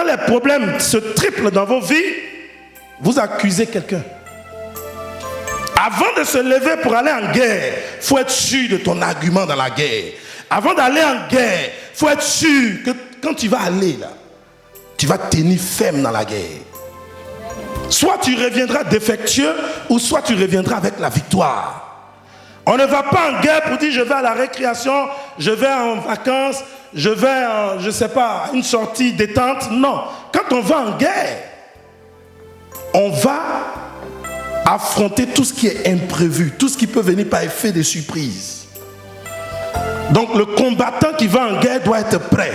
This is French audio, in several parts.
quand les problèmes se triplent dans vos vies, vous accusez quelqu'un. Avant de se lever pour aller en guerre, il faut être sûr de ton argument dans la guerre. Avant d'aller en guerre, il faut être sûr que quand tu vas aller là, tu vas tenir ferme dans la guerre. Soit tu reviendras défectueux, ou soit tu reviendras avec la victoire. On ne va pas en guerre pour dire je vais à la récréation, je vais en vacances, je vais je ne sais pas, à une sortie détente. Non, quand on va en guerre, on va affronter tout ce qui est imprévu, tout ce qui peut venir par effet de surprise. Donc le combattant qui va en guerre doit être prêt.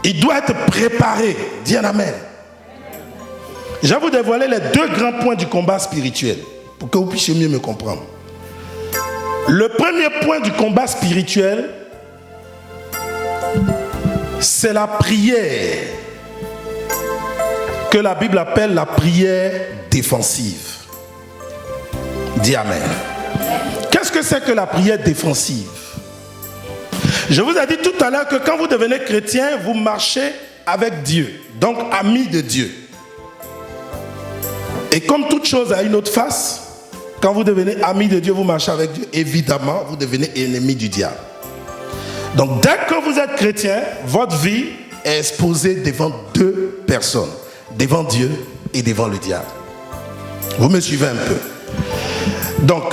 Il doit être préparé. Dis un amen. Je vais vous dévoiler les deux grands points du combat spirituel pour que vous puissiez mieux me comprendre. Le premier point du combat spirituel, c'est la prière que la Bible appelle la prière défensive. Dis amen. Qu'est-ce que c'est que la prière défensive? Je vous ai dit tout à l'heure que quand vous devenez chrétien, vous marchez avec Dieu, donc ami de Dieu. Et comme toute chose a une autre face, quand vous devenez ami de Dieu, vous marchez avec Dieu, évidemment, vous devenez ennemi du diable. Donc dès que vous êtes chrétien, votre vie est exposée devant deux personnes, devant Dieu et devant le diable. Vous me suivez un peu? Donc,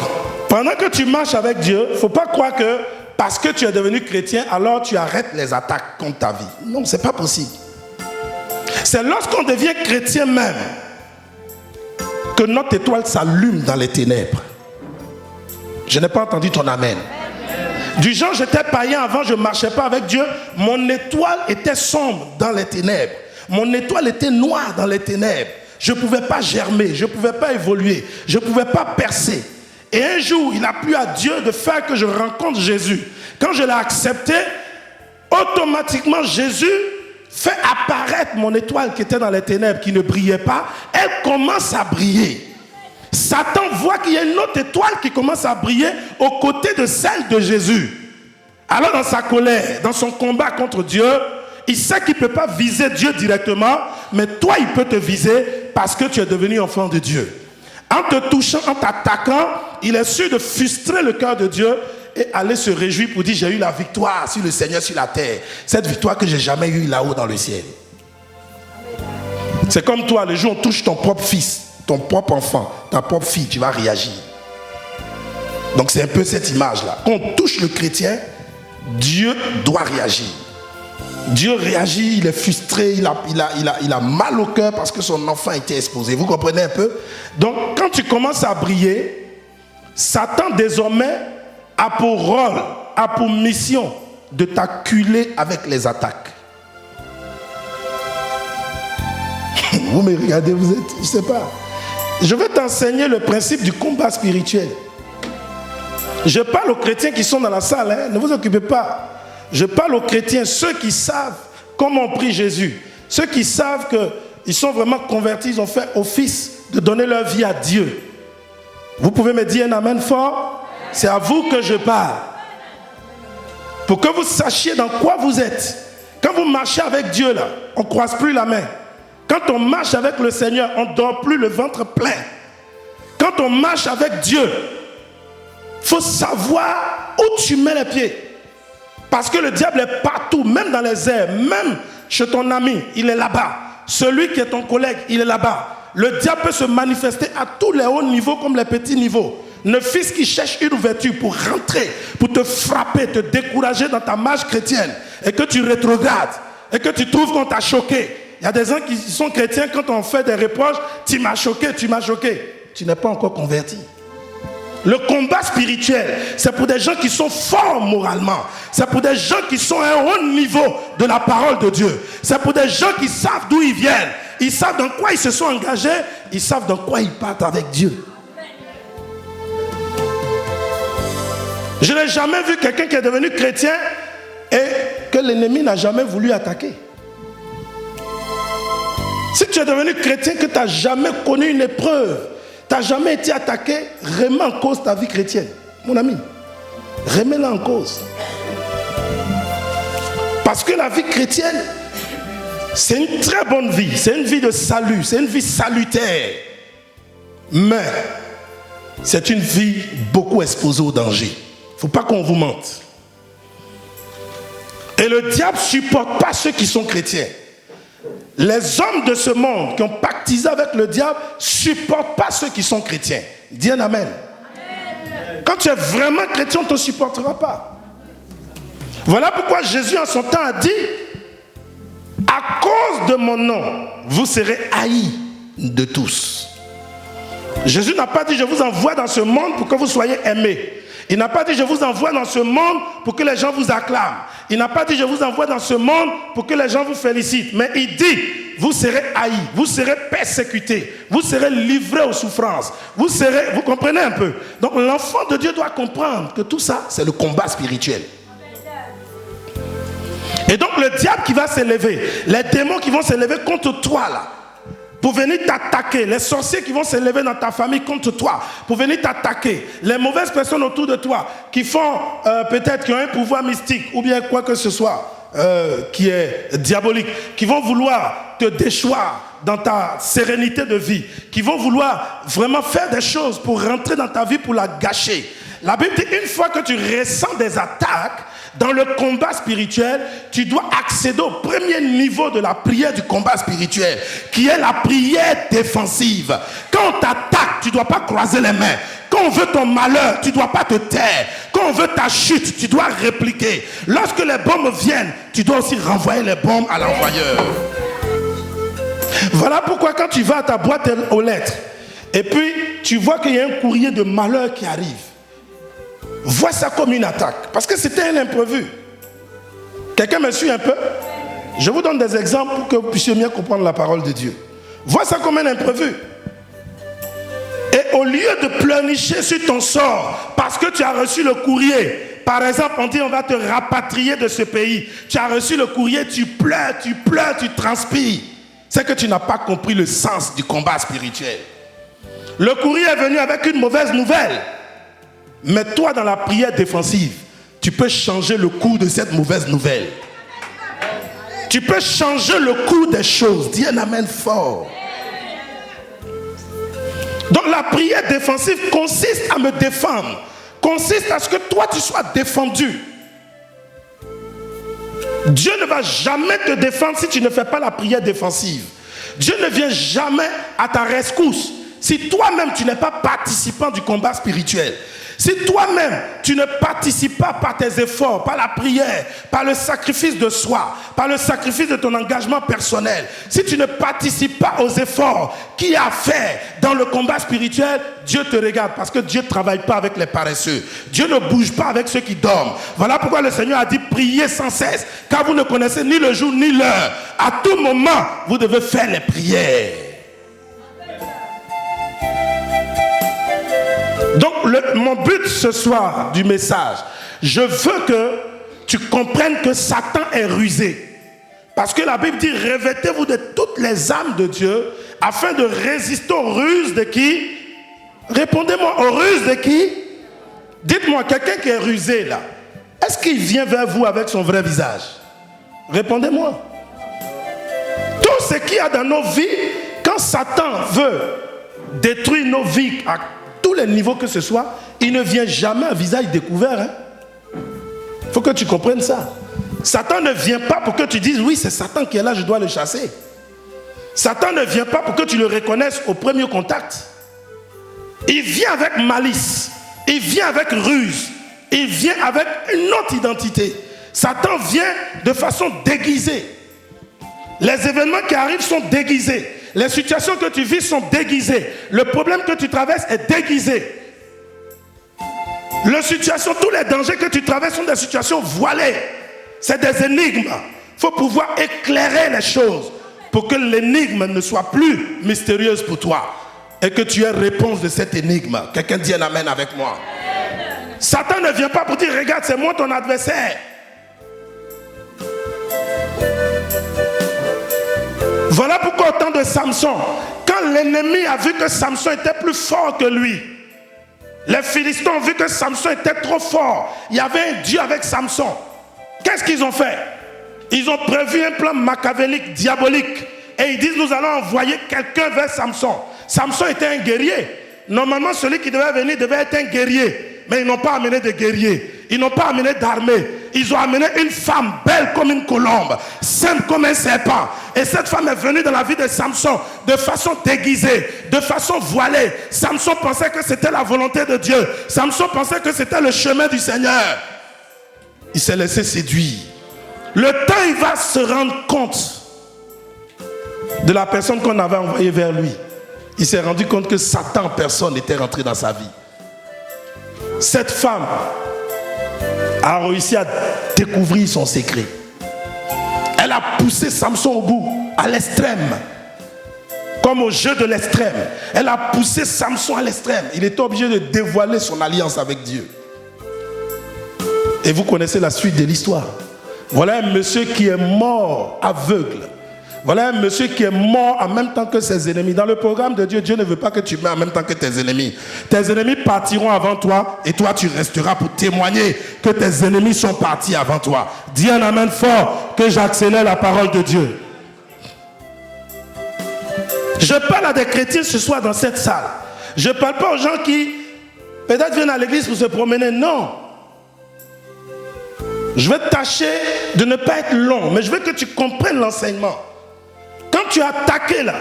pendant que tu marches avec Dieu, il ne faut pas croire que parce que tu es devenu chrétien, alors tu arrêtes les attaques contre ta vie. Non, ce n'est pas possible. C'est lorsqu'on devient chrétien même que notre étoile s'allume dans les ténèbres. Je n'ai pas entendu ton amen. Du genre, j'étais païen avant, je ne marchais pas avec Dieu. Mon étoile était sombre dans les ténèbres. Mon étoile était noire dans les ténèbres. Je ne pouvais pas germer, je ne pouvais pas évoluer, je ne pouvais pas percer. Et un jour, il a plu à Dieu de faire que je rencontre Jésus. Quand je l'ai accepté, automatiquement, Jésus fait apparaître mon étoile qui était dans les ténèbres, qui ne brillait pas. Elle commence à briller. Satan voit qu'il y a une autre étoile qui commence à briller aux côtés de celle de Jésus. Alors dans sa colère, dans son combat contre Dieu, il sait qu'il ne peut pas viser Dieu directement, mais toi il peut te viser parce que tu es devenu enfant de Dieu. En te touchant, en t'attaquant, il est sûr de frustrer le cœur de Dieu et aller se réjouir pour dire j'ai eu la victoire sur le Seigneur sur la terre. Cette victoire que j'ai jamais eue là-haut dans le ciel. C'est comme toi, le jour où on touche ton propre fils, ton propre enfant, ta propre fille, tu vas réagir. Donc c'est un peu cette image-là. Quand on touche le chrétien, Dieu doit réagir. Dieu réagit, il est frustré, il a mal au cœur parce que son enfant a été exposé. Vous comprenez un peu? Donc quand tu commences à briller, Satan désormais a pour rôle, a pour mission de t'acculer avec les attaques. Vous me regardez, vous êtes, je ne sais pas. Je vais t'enseigner le principe du combat spirituel. Je parle aux chrétiens qui sont dans la salle, hein, ne vous occupez pas. Je parle aux chrétiens, ceux qui savent comment on prie Jésus, ceux qui savent qu'ils sont vraiment convertis, ils ont fait office de donner leur vie à Dieu. Vous pouvez me dire un amen fort? C'est à vous que je parle. Pour que vous sachiez dans quoi vous êtes. Quand vous marchez avec Dieu, là, on ne croise plus la main. Quand on marche avec le Seigneur, on ne dort plus le ventre plein. Quand on marche avec Dieu, il faut savoir où tu mets les pieds. Parce que le diable est partout, même dans les airs, même chez ton ami, il est là-bas. Celui qui est ton collègue, il est là-bas. Le diable peut se manifester à tous les hauts niveaux comme les petits niveaux. Ne fils qui cherche une ouverture pour rentrer, pour te frapper, te décourager dans ta marche chrétienne, et que tu rétrogrades, et que tu trouves qu'on t'a choqué. Il y a des gens qui sont chrétiens, quand on fait des reproches, tu m'as choqué, tu m'as choqué. Tu n'es pas encore converti. Le combat spirituel, c'est pour des gens qui sont forts moralement. C'est pour des gens qui sont à un haut niveau de la parole de Dieu. C'est pour des gens qui savent d'où ils viennent. Ils savent dans quoi ils se sont engagés. Ils savent dans quoi ils partent avec Dieu. Je n'ai jamais vu quelqu'un qui est devenu chrétien et que l'ennemi n'a jamais voulu attaquer. Si tu es devenu chrétien, que tu n'as jamais connu une épreuve, tu n'as jamais été attaqué, remets en cause ta vie chrétienne. Mon ami, remets-la en cause. Parce que la vie chrétienne, C'est une très bonne vie, c'est une vie de salut, c'est une vie salutaire. Mais c'est une vie beaucoup exposée au danger. Il ne faut pas qu'on vous mente. Et le diable ne supporte pas ceux qui sont chrétiens. Les hommes de ce monde qui ont pactisé avec le diable ne supportent pas ceux qui sont chrétiens. Dis un amen. Quand tu es vraiment chrétien, on ne te supportera pas. Voilà pourquoi Jésus en son temps a dit: à cause de mon nom, vous serez haïs de tous. Jésus n'a pas dit: je vous envoie dans ce monde pour que vous soyez aimés. Il n'a pas dit: je vous envoie dans ce monde pour que les gens vous acclament. Il n'a pas dit: je vous envoie dans ce monde pour que les gens vous félicitent. Mais il dit: vous serez haïs, vous serez persécutés, vous serez livrés aux souffrances. Vous comprenez un peu? Donc l'enfant de Dieu doit comprendre que tout ça, c'est le combat spirituel. Et donc le diable qui va s'élever, les démons qui vont s'élever contre toi là, pour venir t'attaquer, les sorciers qui vont s'élever dans ta famille contre toi, pour venir t'attaquer, les mauvaises personnes autour de toi, qui font peut-être, qui ont un pouvoir mystique, ou bien quoi que ce soit, qui est diabolique, qui vont vouloir te déchoir dans ta sérénité de vie, qui vont vouloir vraiment faire des choses pour rentrer dans ta vie, pour la gâcher. La Bible dit: une fois que tu ressens des attaques, dans le combat spirituel, tu dois accéder au premier niveau de la prière du combat spirituel, qui est la prière défensive. Quand on t'attaque, tu ne dois pas croiser les mains. Quand on veut ton malheur, tu ne dois pas te taire. Quand on veut ta chute, tu dois répliquer. Lorsque les bombes viennent, tu dois aussi renvoyer les bombes à l'envoyeur. Voilà pourquoi quand tu vas à ta boîte aux lettres, et puis tu vois qu'il y a un courrier de malheur qui arrive, vois ça comme une attaque, parce que c'était un imprévu. Quelqu'un me suit un peu? Je vous donne des exemples pour que vous puissiez mieux comprendre la parole de Dieu. Vois ça comme un imprévu. Et au lieu de pleurnicher sur ton sort, parce que tu as reçu le courrier, par exemple, on dit: on va te rapatrier de ce pays. Tu as reçu le courrier, tu pleures, tu transpires. C'est que tu n'as pas compris le sens du combat spirituel. Le courrier est venu avec une mauvaise nouvelle. Mais toi, dans la prière défensive, tu peux changer le cours de cette mauvaise nouvelle. Tu peux changer le cours des choses. Dis un amen fort. Donc la prière défensive consiste à me défendre. Consiste à ce que toi, tu sois défendu. Dieu ne va jamais te défendre si tu ne fais pas la prière défensive. Dieu ne vient jamais à ta rescousse si toi-même tu n'es pas participant du combat spirituel. Si toi-même, tu ne participes pas par tes efforts, par la prière, par le sacrifice de soi, par le sacrifice de ton engagement personnel, si tu ne participes pas aux efforts qu'il y a à faire dans le combat spirituel, Dieu te regarde, parce que Dieu ne travaille pas avec les paresseux. Dieu ne bouge pas avec ceux qui dorment. Voilà pourquoi le Seigneur a dit: priez sans cesse, car vous ne connaissez ni le jour ni l'heure. À tout moment, vous devez faire les prières. Donc mon but ce soir du message, je veux que tu comprennes que Satan est rusé. Parce que la Bible dit: revêtez-vous de toutes les armes de Dieu afin de résister aux ruses de qui? Répondez-moi, aux ruses de qui? Dites-moi, quelqu'un qui est rusé là, est-ce qu'il vient vers vous avec son vrai visage? Répondez-moi. Tout ce qu'il y a dans nos vies, quand Satan veut détruire nos vies à tous les niveaux que ce soit, il ne vient jamais à visage découvert. Il faut que tu comprennes ça. Satan ne vient pas pour que tu dises: oui, c'est Satan qui est là, je dois le chasser. Satan ne vient pas pour que tu le reconnaisses au premier contact. Il vient avec malice, il vient avec ruse, il vient avec une autre identité. Satan vient de façon déguisée. Les événements qui arrivent sont déguisés. Les situations que tu vis sont déguisées. Le problème que tu traverses est déguisé. Tous les dangers que tu traverses sont des situations voilées. C'est des énigmes. Il faut pouvoir éclairer les choses pour que l'énigme ne soit plus mystérieuse pour toi et que tu aies réponse de cette énigme. Quelqu'un dit un amen avec moi. Satan ne vient pas pour dire: regarde, c'est moi ton adversaire. Voilà pourquoi au temps de Samson, quand l'ennemi a vu que Samson était plus fort que lui, les Philistins ont vu que Samson était trop fort, il y avait un Dieu avec Samson. Qu'est-ce qu'ils ont fait? Ils ont prévu un plan machiavélique, diabolique. Et ils disent, nous allons envoyer quelqu'un vers Samson. Samson était un guerrier. Normalement, celui qui devait venir devait être un guerrier. Mais ils n'ont pas amené de guerriers. Ils n'ont pas amené d'armée. Ils ont amené une femme belle comme une colombe, sainte comme un serpent. Et cette femme est venue dans la vie de Samson de façon déguisée, de façon voilée. Samson pensait que c'était la volonté de Dieu. Samson pensait que c'était le chemin du Seigneur. Il s'est laissé séduire. Le temps, il va se rendre compte de la personne qu'on avait envoyée vers lui. Il s'est rendu compte que Satan en personne était rentré dans sa vie. Cette femme a réussi à découvrir son secret. Elle a poussé Samson au bout, à l'extrême. Comme au jeu de l'extrême. Elle a poussé Samson à l'extrême. Il était obligé de dévoiler son alliance avec Dieu. Et vous connaissez la suite de l'histoire. Voilà un monsieur qui est mort aveugle. Voilà un monsieur qui est mort en même temps que ses ennemis. Dans le programme de Dieu, Dieu ne veut pas que tu meurs en même temps que tes ennemis. Tes ennemis partiront avant toi et toi tu resteras pour témoigner que tes ennemis sont partis avant toi. Dis un amen fort que j'accélère la parole de Dieu. Je parle à des chrétiens ce soir dans cette salle. Je ne parle pas aux gens qui peut-être viennent à l'église pour se promener. Non. Je vais tâcher de ne pas être long, mais je veux que tu comprennes l'enseignement. Quand tu es attaqué là,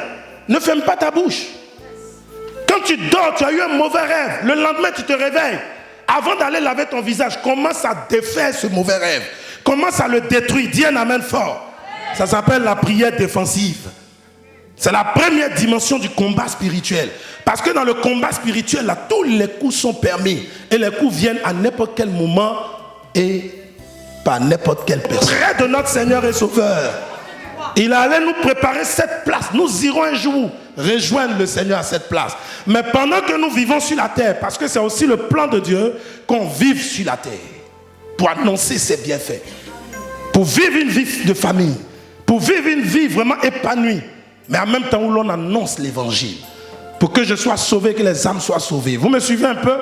ne ferme pas ta bouche. Quand tu dors, tu as eu un mauvais rêve. Le lendemain, tu te réveilles. Avant d'aller laver ton visage, commence à défaire ce mauvais rêve. Commence à le détruire. Dis un amen fort. Ça s'appelle la prière défensive. C'est la première dimension du combat spirituel. Parce que dans le combat spirituel, là, tous les coups sont permis. Et les coups viennent à n'importe quel moment et par n'importe quelle personne. Près de notre Seigneur et Sauveur. Il allait nous préparer cette place. Nous irons un jour rejoindre le Seigneur à cette place. Mais pendant que nous vivons sur la terre, parce que c'est aussi le plan de Dieu qu'on vive sur la terre, pour annoncer ses bienfaits, pour vivre une vie de famille, pour vivre une vie vraiment épanouie, mais en même temps où l'on annonce l'évangile, pour que je sois sauvé, que les âmes soient sauvées. Vous me suivez un peu?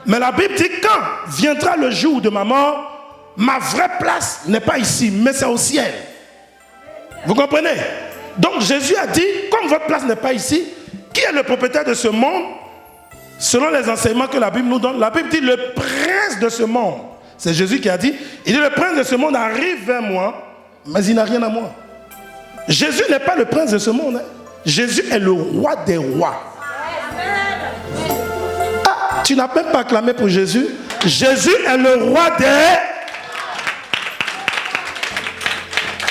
Mais la Bible dit, quand viendra le jour de ma mort, ma vraie place n'est pas ici, mais c'est au ciel. Vous comprenez? Donc Jésus a dit, comme votre place n'est pas ici, qui est le propriétaire de ce monde? Selon les enseignements que la Bible nous donne, la Bible dit le prince de ce monde. C'est Jésus qui a dit, il dit le prince de ce monde arrive vers moi, mais il n'a rien à moi. Jésus n'est pas le prince de ce monde. Hein. Jésus est le roi des rois. Ah, tu n'as même pas acclamé pour Jésus. Jésus est le roi des...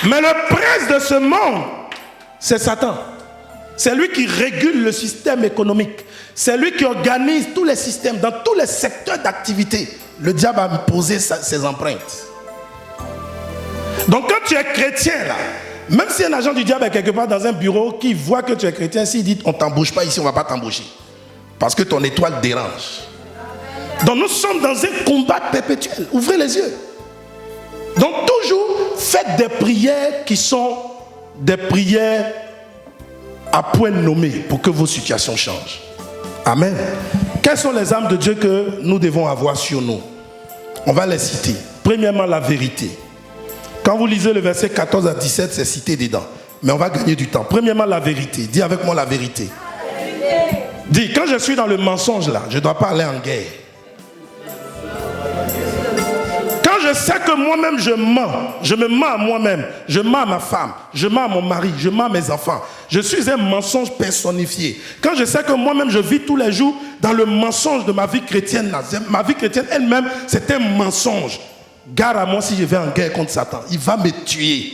Mais le prince de ce monde, c'est Satan. C'est lui qui régule le système économique. C'est lui qui organise tous les systèmes, dans tous les secteurs d'activité. Le diable a posé ses empreintes. Donc quand tu es chrétien, là, même si un agent du diable est quelque part dans un bureau qui voit que tu es chrétien, s'il dit on ne t'embauche pas ici, on ne va pas t'embaucher. Parce que ton étoile dérange. Donc nous sommes dans un combat perpétuel. Ouvrez les yeux. Donc toujours faites des prières qui sont des prières à point nommé pour que vos situations changent. Amen. Quelles sont les armes de Dieu que nous devons avoir sur nous? On va les citer. Premièrement, la vérité. Quand vous lisez le verset 14 à 17, c'est cité dedans. Mais on va gagner du temps. Premièrement, la vérité. Dis avec moi la vérité. Dis, quand je suis dans le mensonge là, je ne dois pas aller en guerre. Je sais que moi-même je mens, je me mens à moi-même, je mens à ma femme, je mens à mon mari, je mens à mes enfants. Je suis un mensonge personnifié. Quand je sais que moi-même je vis tous les jours dans le mensonge de ma vie chrétienne, ma vie chrétienne elle-même, c'est un mensonge. Gare à moi si je vais en guerre contre Satan, il va me tuer.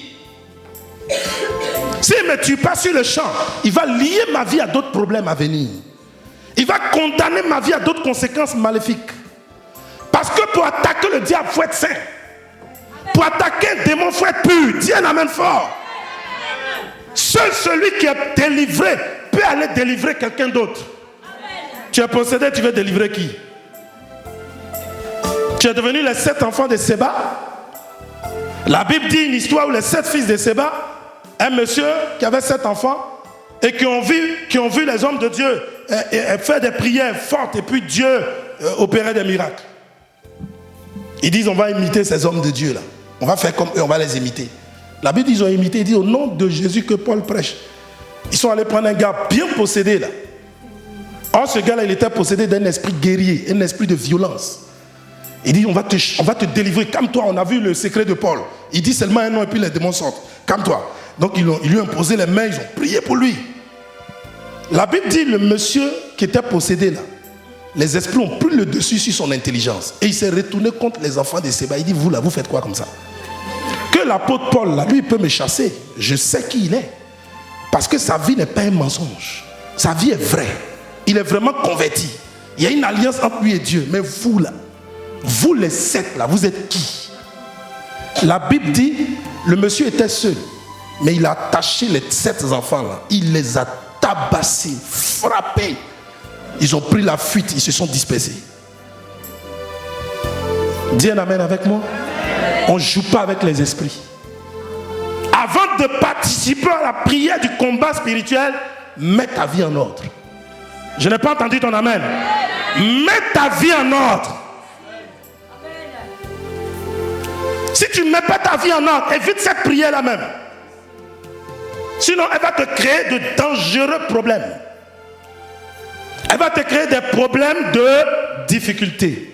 S'il ne me tue pas sur le champ, il va lier ma vie à d'autres problèmes à venir. Il va condamner ma vie à d'autres conséquences maléfiques. Parce que pour attaquer le diable, il faut être saint. Pour attaquer un démon, il faut être pur. Dis un amen fort. Seul celui qui est délivré peut aller délivrer quelqu'un d'autre. Tu es possédé, tu veux délivrer qui? Tu es devenu les 7 enfants de Séba. La Bible dit une histoire où les 7 fils de Séba, un monsieur qui avait 7 enfants et qui ont vu les hommes de Dieu faire des prières fortes et puis Dieu opérer des miracles. Ils disent on va imiter ces hommes de Dieu là. On va faire comme eux, on va les imiter. La Bible dit ils ont imité, il dit au nom de Jésus que Paul prêche. Ils sont allés prendre un gars bien possédé là. Or ce gars-là, il était possédé d'un esprit guerrier, un esprit de violence. Il dit on va te délivrer, calme-toi, on a vu le secret de Paul. Il dit seulement un nom et puis les démons sortent. Calme-toi. Donc ils lui ont imposé les mains, ils ont prié pour lui. La Bible dit le monsieur qui était possédé là, les esprits ont pris le dessus sur son intelligence. Et il s'est retourné contre les enfants de Séba. Il dit vous là, vous faites quoi comme ça? Que l'apôtre Paul là, lui il peut me chasser. Je sais qui il est. Parce que sa vie n'est pas un mensonge. Sa vie est vraie. Il est vraiment converti. Il y a une alliance entre lui et Dieu. Mais vous là, vous les 7 là, vous êtes qui? La Bible dit, le monsieur était seul. Mais il a attaché les 7 enfants là. Il les a tabassés, frappés. Ils ont pris la fuite, ils se sont dispersés. Dis un amen avec moi. On ne joue pas avec les esprits. Avant de participer à la prière du combat spirituel, mets ta vie en ordre. Je n'ai pas entendu ton amen. Mets ta vie en ordre. Si tu ne mets pas ta vie en ordre, évite cette prière-là même. Sinon, elle va te créer de dangereux problèmes. Elle va te créer des problèmes de difficulté.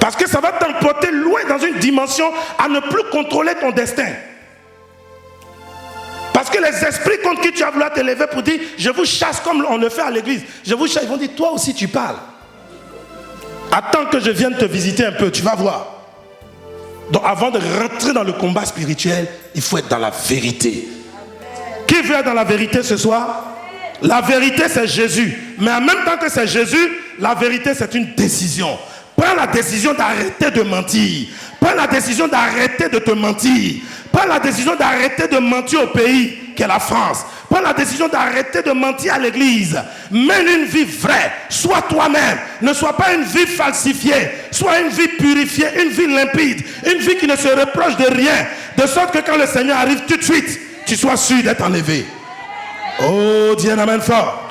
Parce que ça va t'emporter loin dans une dimension à ne plus contrôler ton destin. Parce que les esprits contre qui tu as voulu te lever pour dire je vous chasse comme on le fait à l'église. Je vous chasse, ils vont dire toi aussi tu parles. Attends que je vienne te visiter un peu, tu vas voir. Donc avant de rentrer dans le combat spirituel, il faut être dans la vérité. Qui veut être dans la vérité ce soir? La vérité c'est Jésus. Mais en même temps que c'est Jésus, la vérité c'est une décision. Prends la décision d'arrêter de mentir. Prends la décision d'arrêter de te mentir. Prends la décision d'arrêter de mentir au pays qu'est la France. Prends la décision d'arrêter de mentir à l'église. Mène une vie vraie. Sois toi-même. Ne sois pas une vie falsifiée. Sois une vie purifiée, une vie limpide. Une vie qui ne se reproche de rien. De sorte que quand le Seigneur arrive tout de suite, tu sois sûr d'être enlevé. Oh, dis un amen fort.